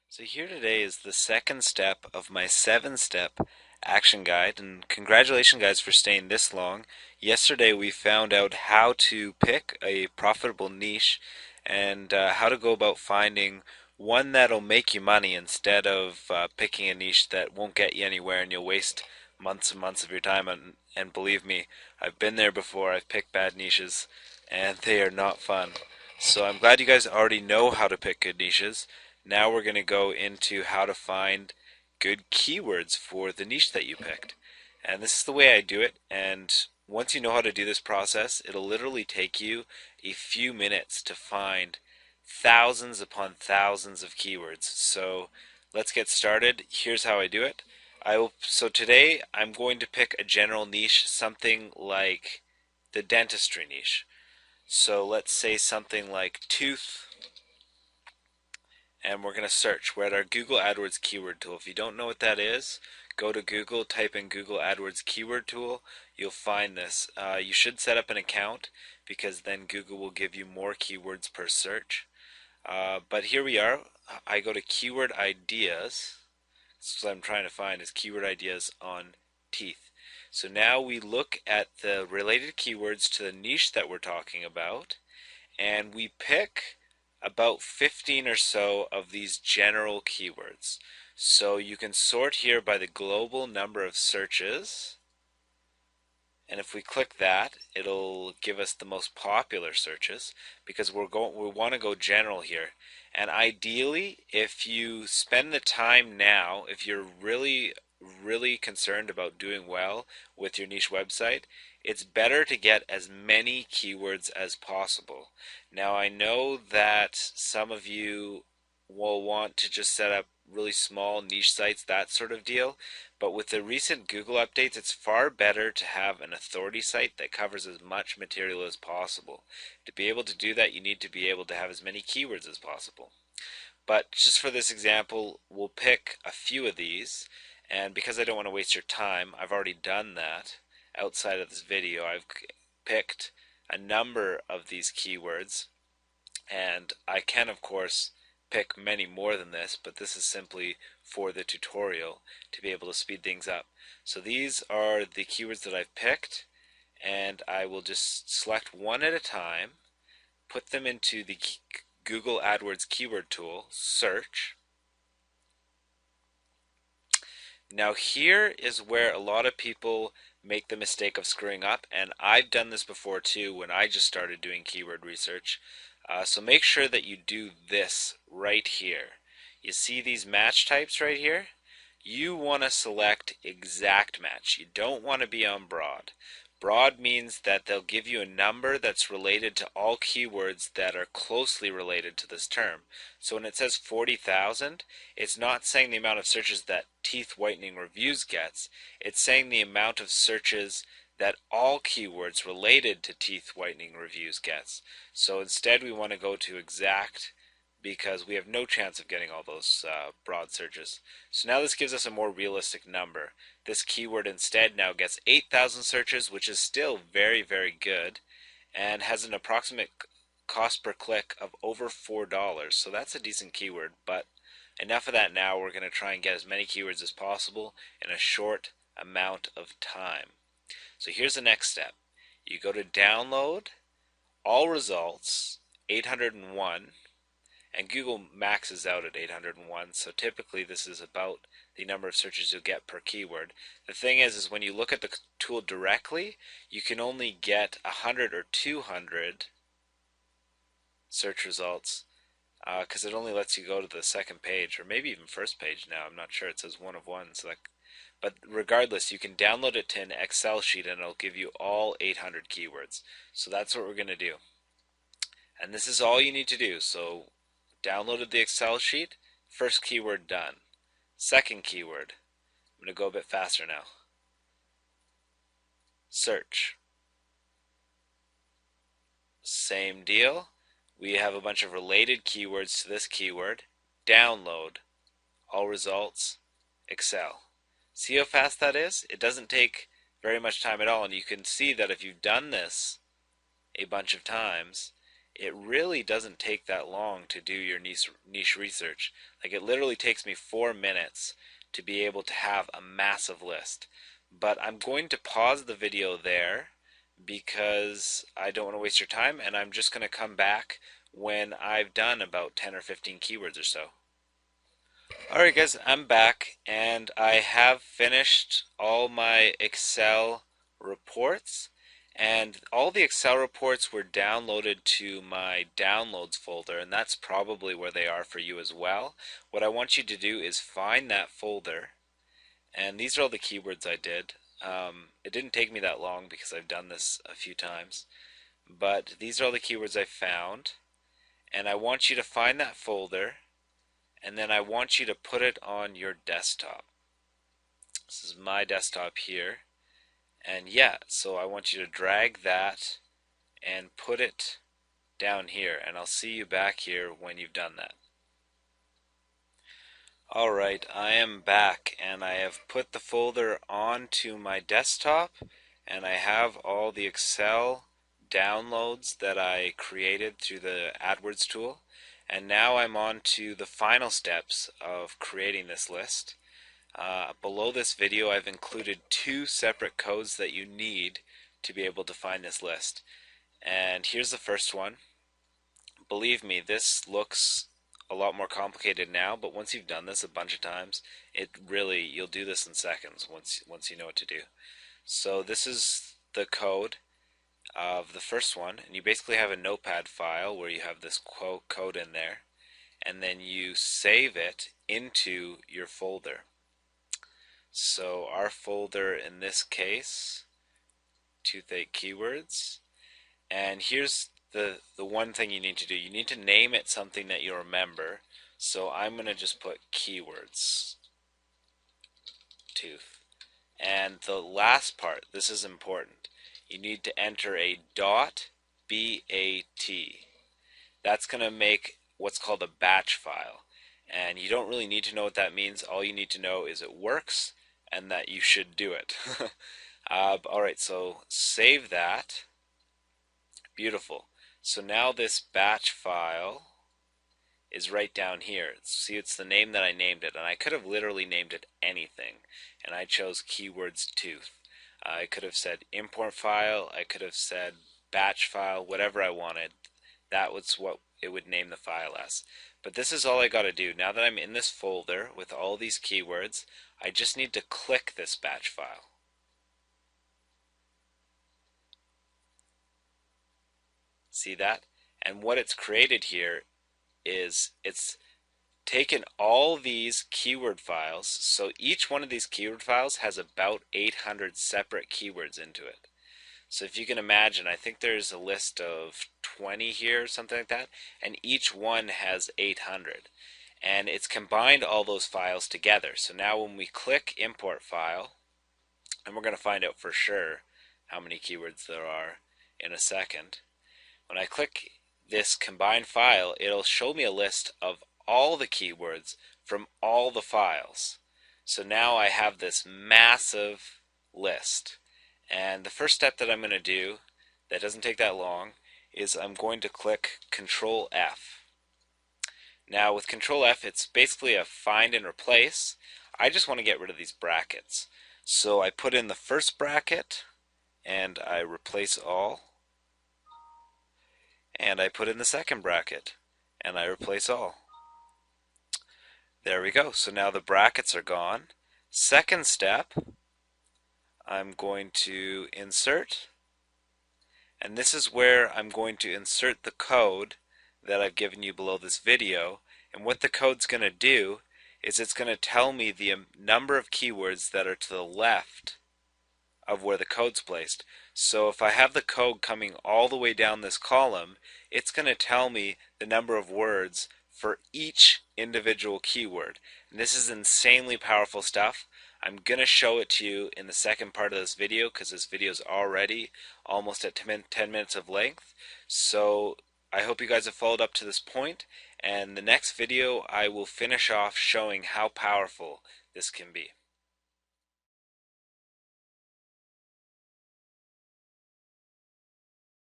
So here today is the second step of my 7-step action guide, and congratulations guys for staying this long. Yesterday we found out how to pick a profitable niche and how to go about finding one that'll make you money instead of picking a niche that won't get you anywhere and you'll waste months and months of your time. And believe me, I've been there before. I've picked bad niches and they are not fun. So I'm glad you guys already know how to pick good niches. Now we're going to go into how to find good keywords for the niche that you picked. And this is the way I do it. And once you know how to do this process, it'll literally take you a few minutes to find thousands upon thousands of keywords. So let's get started. Here's how I do it. So today I'm going to pick a general niche, something like the dentistry niche. So let's say something like tooth, and we're going to search. We're at our Google AdWords keyword tool. If you don't know what that is, go to Google, type in Google AdWords keyword tool. You'll find this. You should set up an account because then Google will give you more keywords per search. But here we are. I go to keyword ideas. This is what I'm trying to find is keyword ideas on teeth. So now we look at the related keywords to the niche that we're talking about, and we pick about 15 or so of these general keywords. So you can sort here by the global number of searches, and if we click that, it'll give us the most popular searches because we want to go general here. And ideally, if you spend the time now, if you're really concerned about doing well with your niche website, it's better to get as many keywords as possible. Now, I know that some of you will want to just set up really small niche sites, that sort of deal. But with the recent Google updates, it's far better to have an authority site that covers as much material as possible. To be able to do that, you need to be able to have as many keywords as possible. But just for this example, we'll pick a few of these. And because I don't want to waste your time, I've already done that outside of this video. I've picked a number of these keywords, and I can, of course, pick many more than this, but this is simply for the tutorial to be able to speed things up. So these are the keywords that I've picked, and I will just select one at a time, put them into the Google AdWords keyword tool, search. Now here is where a lot of people make the mistake of screwing up, and I've done this before too when I just started doing keyword research. So make sure that you do this right here. You see these match types right here? You want to select exact match. You don't want to be on broad. Broad means that they'll give you a number that's related to all keywords that are closely related to this term. So when it says 40,000, it's not saying the amount of searches that teeth whitening reviews gets. It's saying the amount of searches that all keywords related to teeth whitening reviews gets. So instead we want to go to exact because we have no chance of getting all those broad searches. So now this gives us a more realistic number. This keyword instead now gets 8,000 searches, which is still very good, and has an approximate cost per click of over $4. So that's a decent keyword, but enough of that now. We're going to try and get as many keywords as possible in a short amount of time. So here's the next step. You go to download, all results, 801, and Google maxes out at 801, so typically this is about the number of searches you'll get per keyword. The thing is when you look at the tool directly, you can only get 100 or 200 search results because it only lets you go to the second page, or maybe even first page now. I'm not sure. It says 1 of 1. But regardless, you can download it to an Excel sheet and it'll give you all 800 keywords. So that's what we're going to do. And this is all you need to do. So downloaded the Excel sheet, first keyword done. Second keyword, I'm going to go a bit faster now. Search. Same deal. We have a bunch of related keywords to this keyword. Download. All results. Excel. See how fast that is? It doesn't take very much time at all, and you can see that if you've done this a bunch of times, it really doesn't take that long to do your niche research. Like it literally takes me 4 minutes to be able to have a massive list. But I'm going to pause the video there because I don't want to waste your time, and I'm just going to come back when I've done about 10 or 15 keywords or so. Alright guys, I'm back and I have finished all my Excel reports, and all the Excel reports were downloaded to my downloads folder, and that's probably where they are for you as well. What I want you to do is find that folder, and these are all the keywords I did. It didn't take me that long because I've done this a few times, but these are all the keywords I found, and I want you to find that folder, and then I want you to put it on your desktop. This is my desktop here, and yeah, so I want you to drag that and put it down here, and I'll see you back here when you've done that. Alright, I am back and I have put the folder onto my desktop, and I have all the Excel downloads that I created through the AdWords tool. And now I'm on to the final steps of creating this list. Below this video I've included 2 separate codes that you need to be able to find this list. And here's the first one. Believe me, this looks a lot more complicated now, but once you've done this a bunch of times, you'll do this in seconds once you know what to do. So this is the code of the first one, and you basically have a notepad file where you have this code in there, and then you save it into your folder. So our folder in this case, toothache keywords, and here's the one thing you need to do. You need to name it something that you remember. So I'm going to just put keywords, tooth. And the last part, this is important. You need to enter a .bat. That's going to make what's called a batch file. And you don't really need to know what that means. All you need to know is it works and that you should do it. Alright, so save that. Beautiful. So now this batch file is right down here. See, it's the name that I named it, and I could have literally named it anything, and I chose keywords tooth. I could have said import file, I could have said batch file, whatever I wanted. That was what it would name the file as. But this is all I got to do. Now that I'm in this folder with all these keywords, I just need to click this batch file. See that? And what it's created here is it's taken all these keyword files. So each one of these keyword files has about 800 separate keywords into it. So if you can imagine, I think there's a list of 20 here, something like that, and each one has 800. And it's combined all those files together. So now when we click import file, and we're going to find out for sure how many keywords there are in a second. When I click this combined file, it'll show me a list of all the keywords from all the files. So now I have this massive list. And the first step that I'm going to do, that doesn't take that long, is I'm going to click Control F. Now with Control F, it's basically a find and replace. I just want to get rid of these brackets. So I put in the first bracket and I replace all. And I put in the second bracket and I replace all. There we go. So now the brackets are gone. Second step, I'm going to insert, and this is where I'm going to insert the code that I've given you below this video. And what the code's going to do is it's going to tell me the number of keywords that are to the left of where the code's placed. So if I have the code coming all the way down this column, it's going to tell me the number of words for each individual keyword. And this is insanely powerful stuff. I'm going to show it to you in the second part of this video because this video is already almost at 10 minutes of length. So I hope you guys have followed up to this point, and the next video I will finish off showing how powerful this can be.